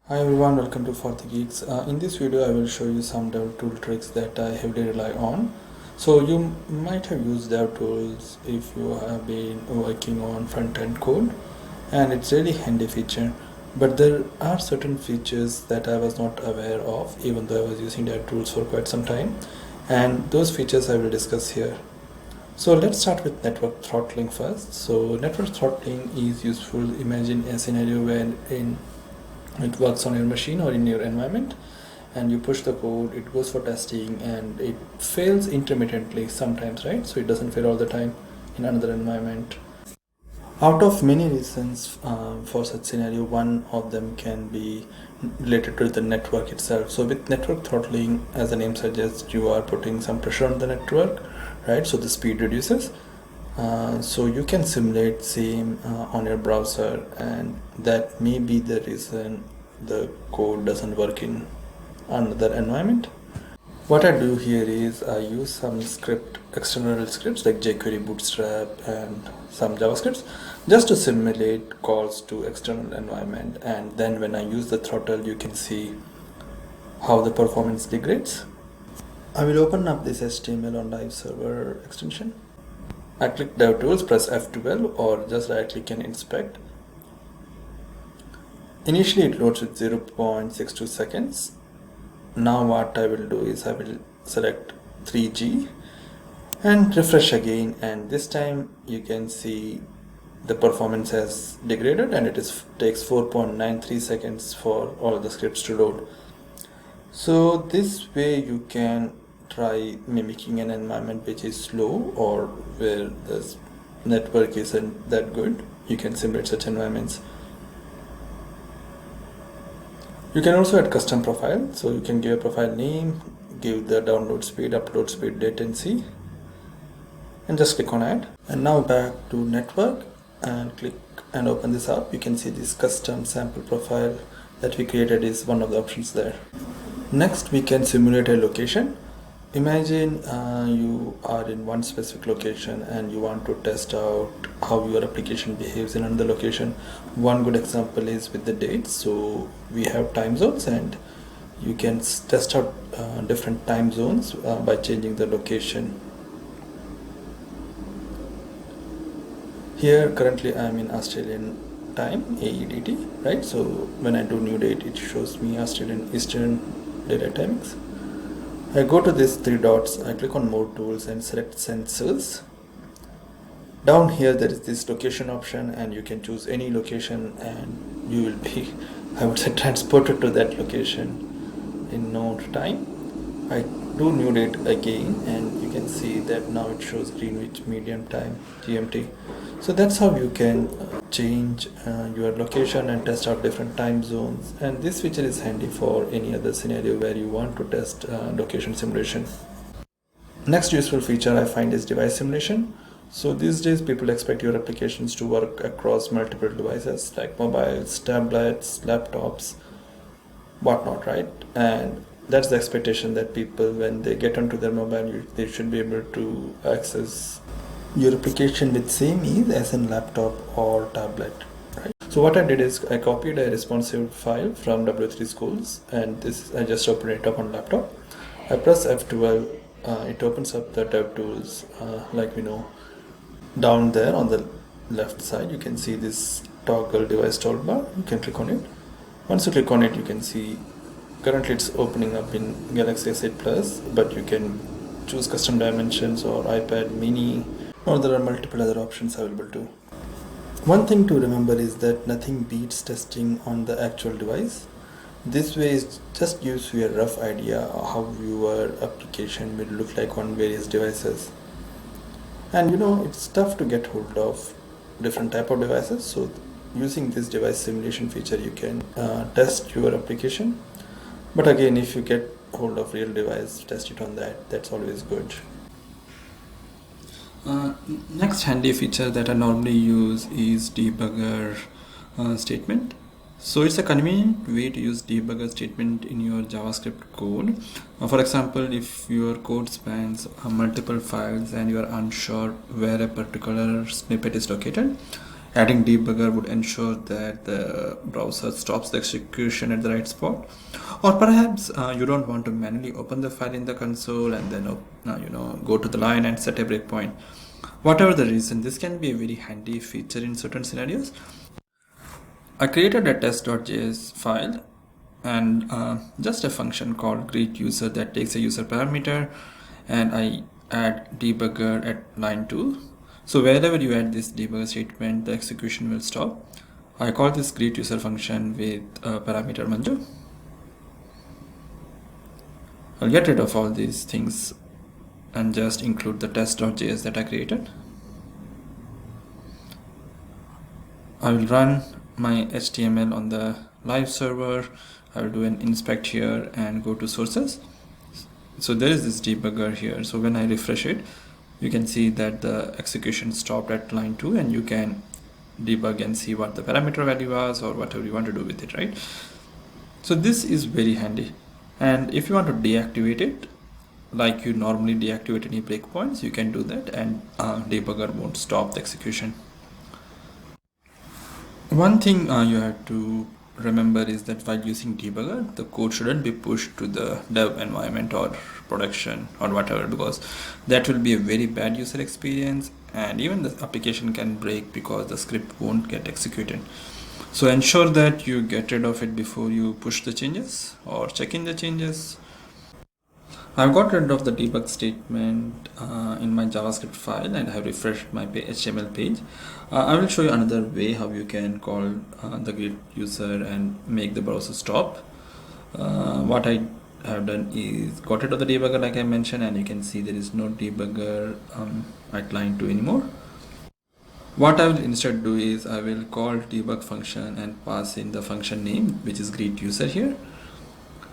Hi everyone, welcome to ForTheGeeks. In this video, I will show you some dev tool tricks that I heavily rely on. So you might have used dev tools if you have been working on front-end code, and it's really handy feature. But there are certain features that I was not aware of, even though I was using dev tools for quite some time, and those features I will discuss here. So let's start with network throttling first. So network throttling is useful. Imagine a scenario where it works on your machine or in your environment, and you push the code, it goes for testing, and it fails intermittently sometimes, right? So it doesn't fail all the time in another environment. Out of many reasons for such scenario, one of them can be related to the network itself. So with network throttling, as the name suggests, you are putting some pressure on the network, right? So the speed reduces. So you can simulate same on your browser, and that may be the reason the code doesn't work in another environment. What I do here is I use some external scripts like jQuery, Bootstrap, and some JavaScripts just to simulate calls to external environment. And then when I use the throttle, you can see how the performance degrades. I will open up this HTML on live server extension. I click DevTools, press F12, or just right click and inspect. Initially it loads with 0.62 seconds. Now what I will do is I will select 3G and refresh again, and this time you can see the performance has degraded, and takes 4.93 seconds for all the scripts to load. So this way you can try mimicking an environment which is slow or where the network isn't that good. You can simulate such environments. You can also add custom profile. So you can give a profile name, give the download speed, upload speed, latency, and just click on add. And now back to network and click and open this up. You can see this custom sample profile that we created is one of the options there. Next, we can simulate a location. Imagine you are in one specific location and you want to test out how your application behaves in another location. One good example is with the dates. So we have time zones, and you can test out different time zones by changing the location. Here currently I am in Australian time, AEDT, right? So when I do new date, it shows me Australian Eastern Daylight Timings. I go to these three dots, I click on more tools and select sensors. Down here there is this location option, and you can choose any location and you will be, I would say, transported to that location in no time. I do new date again, and you can see that now it shows Greenwich Medium Time, GMT. So that's how you can change your location and test out different time zones, and this feature is handy for any other scenario where you want to test location simulation. Next useful feature I find is device simulation. So these days people expect your applications to work across multiple devices like mobiles, tablets, laptops, whatnot, right? And that's the expectation that people, when they get onto their mobile, they should be able to access your application with same ease as in laptop or tablet, right? So what I did is I copied a responsive file from W3 schools, and this I just opened it up on laptop. I press F12, it opens up the DevTools, like we know. Down there on the left side you can see this toggle device toolbar. You can click on it. Once you click on it, you can see currently it's opening up in Galaxy S8 Plus, but you can choose custom dimensions or iPad mini, or there are multiple other options available too. One thing to remember is that nothing beats testing on the actual device. This way it just gives you a rough idea of how your application will look like on various devices. And it's tough to get hold of different type of devices, so using this device simulation feature you can test your application. But again, if you get hold of real device, test it on that. That's always good. Next handy feature that I normally use is debugger statement. So it's a convenient way to use debugger statement in your JavaScript code. For example, if your code spans multiple files and you are unsure where a particular snippet is located, Adding debugger would ensure that the browser stops the execution at the right spot. Or perhaps you don't want to manually open the file in the console and then go to the line and set a breakpoint. Whatever the reason, this can be a very handy feature in certain scenarios. I created a test.js file and just a function called greetUser that takes a user parameter, and I add debugger at line 2. So wherever you add this debugger statement, the execution will stop. I call this greetUser function with parameter Manju. I'll get rid of all these things and just include the test.js that I created. I will run my HTML on the live server. I will do an inspect here and go to sources. So there is this debugger here. So when I refresh it, you can see that the execution stopped at line 2, and you can debug and see what the parameter value was or whatever you want to do with it, right? So this is very handy. And if you want to deactivate it, like you normally deactivate any breakpoints, you can do that, and debugger won't stop the execution. One thing you have to remember is that while using debugger, the code shouldn't be pushed to the dev environment or production or whatever, because that will be a very bad user experience, and even the application can break because the script won't get executed. So ensure that you get rid of it before you push the changes or check in the changes. I've got rid of the debug statement in my JavaScript file, and I have refreshed my HTML page. I will show you another way how you can call the greetUser and make the browser stop. What I have done is got rid of the debugger like I mentioned, and you can see there is no debugger at line 2 anymore. What I will instead do is I will call debug function and pass in the function name, which is greetUser here.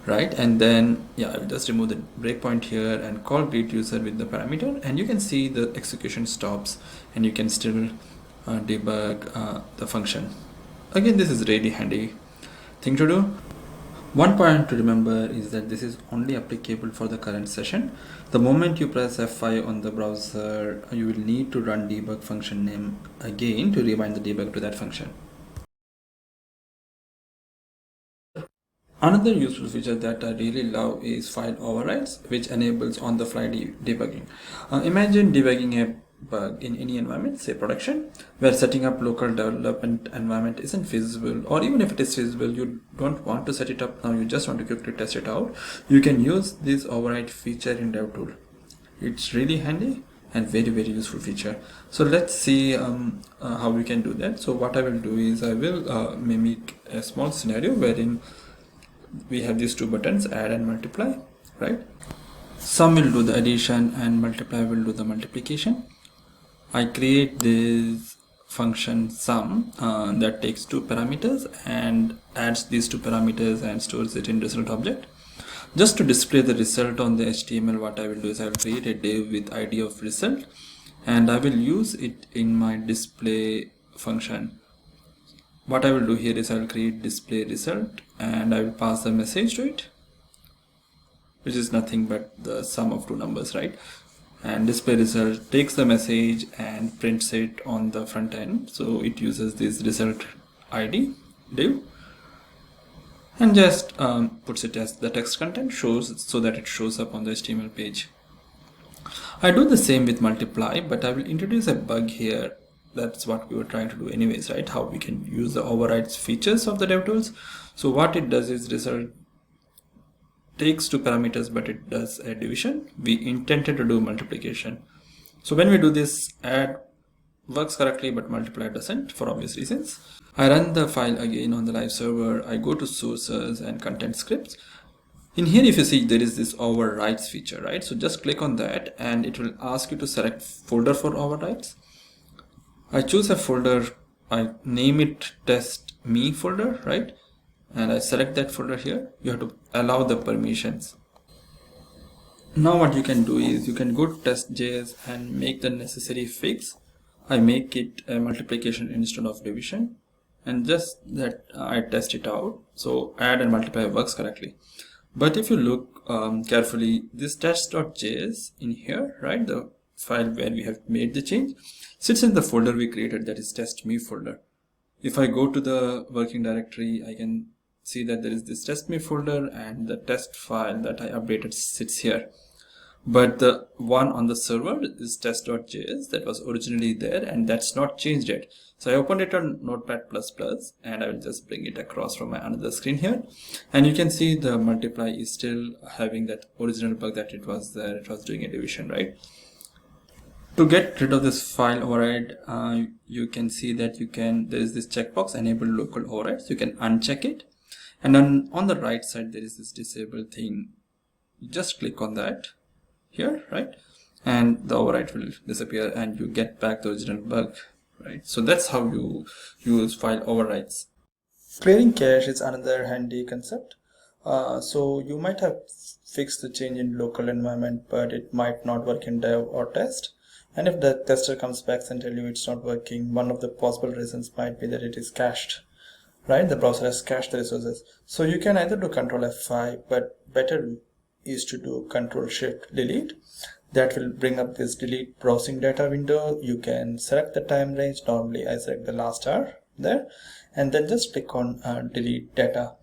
Right, and then I will just remove the breakpoint here and call greetUser with the parameter, and you can see the execution stops, and you can still debug the function. Again, this is really handy thing to do. One point to remember is that this is only applicable for the current session. The moment you press F5 on the browser, you will need to run debug function name again to rewind the debug to that function. Another useful feature that I really love is file overrides, which enables on-the-fly debugging. Imagine debugging a bug in any environment, say production, where setting up local development environment isn't feasible, or even if it is feasible, you don't want to set it up now, you just want to quickly test it out. You can use this override feature in DevTools. It's really handy and very useful feature. So let's see how we can do that. So what I will do is I will mimic a small scenario wherein we have these two buttons, add and multiply, right? Sum will do the addition and multiply will do the multiplication. I create this function sum that takes two parameters and adds these two parameters and stores it in result object. Just to display the result on the HTML, what I will do is I will create a div with ID of result, and I will use it in my display function. What I will do here is I will create display result, and I will pass the message to it, which is nothing but the sum of two numbers, right? And display result takes the message and prints it on the front end. So it uses this result ID div and just puts it as the text content shows, so that it shows up on the HTML page. I do the same with multiply, but I will introduce a bug here. That's what we were trying to do anyways, right? How we can use the overrides features of the DevTools. So what it does is result takes two parameters, but it does a division. We intended to do multiplication. So when we do this, add works correctly, but multiply doesn't, for obvious reasons. I run the file again on the live server. I go to sources and content scripts. In here, if you see, there is this overrides feature, right? So just click on that and it will ask you to select folder for overrides. I choose a folder, I name it test me folder, right? And I select that folder here. You have to allow the permissions. Now what you can do is you can go to test.js and make the necessary fix. I make it a multiplication instead of division, and just that I test it out. So add and multiply works correctly. But if you look carefully, this test.js in here, right, the file where we have made the change sits in the folder we created, that is test me folder. If I go to the working directory, I can see that there is this test me folder and the test file that I updated sits here. But the one on the server is test.js that was originally there, and that's not changed yet. So I opened it on Notepad++, and I will just bring it across from my another screen here. And you can see the multiply is still having that original bug that it was there. It was doing a division, right? To get rid of this file override, you can see that there is this checkbox, enable local overrides. You can uncheck it. And then on the right side, there is this disable thing. You just click on that here, right? And the override will disappear and you get back the original bug, right? So that's how you use file overrides. Clearing cache is another handy concept. So you might have fixed the change in local environment, but it might not work in dev or test. And if the tester comes back and tell you it's not working, one of the possible reasons might be that it is cached, right? The browser has cached the resources. So you can either do Control F5, but better is to do Control Shift Delete. That will bring up this delete browsing data window. You can select the time range. Normally I select the last hour there, and then just click on delete data.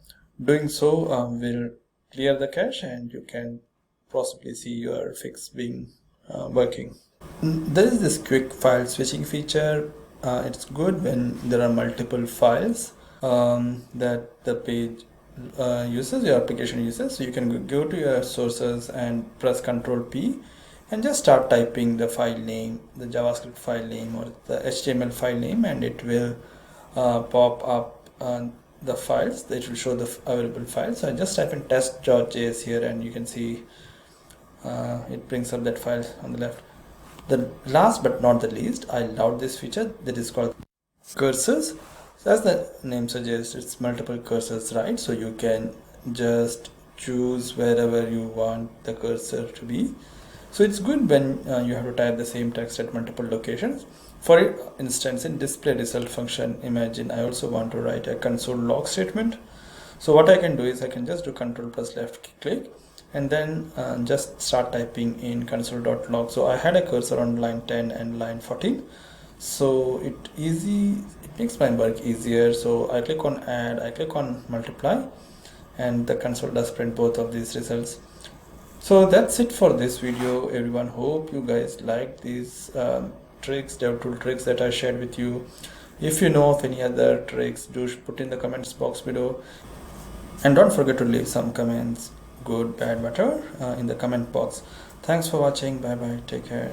Doing so will clear the cache, and you can possibly see your fix being working. There is this quick file switching feature. It's good when there are multiple files that the page uses, your application uses. So you can go to your sources and press Ctrl P and just start typing the file name, the JavaScript file name or the HTML file name, and it will pop up the files. It will show the available files. So I just type in test.js here, and you can see it brings up that file on the left. The last but not the least, I love this feature that is called cursors. So as the name suggests, it's multiple cursors, right? So you can just choose wherever you want the cursor to be. So it's good when you have to type the same text at multiple locations. For instance, in display result function, imagine I also want to write a console log statement. So what I can do is I can just do Control plus left click and then just start typing in console.log. So I had a cursor on line 10 and line 14. So it makes my work easier. So I click on add, I click on multiply, and the console does print both of these results. So that's it for this video, everyone. Hope you guys like these tricks, DevTool tricks that I shared with you. If you know of any other tricks, do put in the comments box below, and don't forget to leave some comments, good, bad, whatever, in the comment box. Thanks for watching. Bye bye, take care.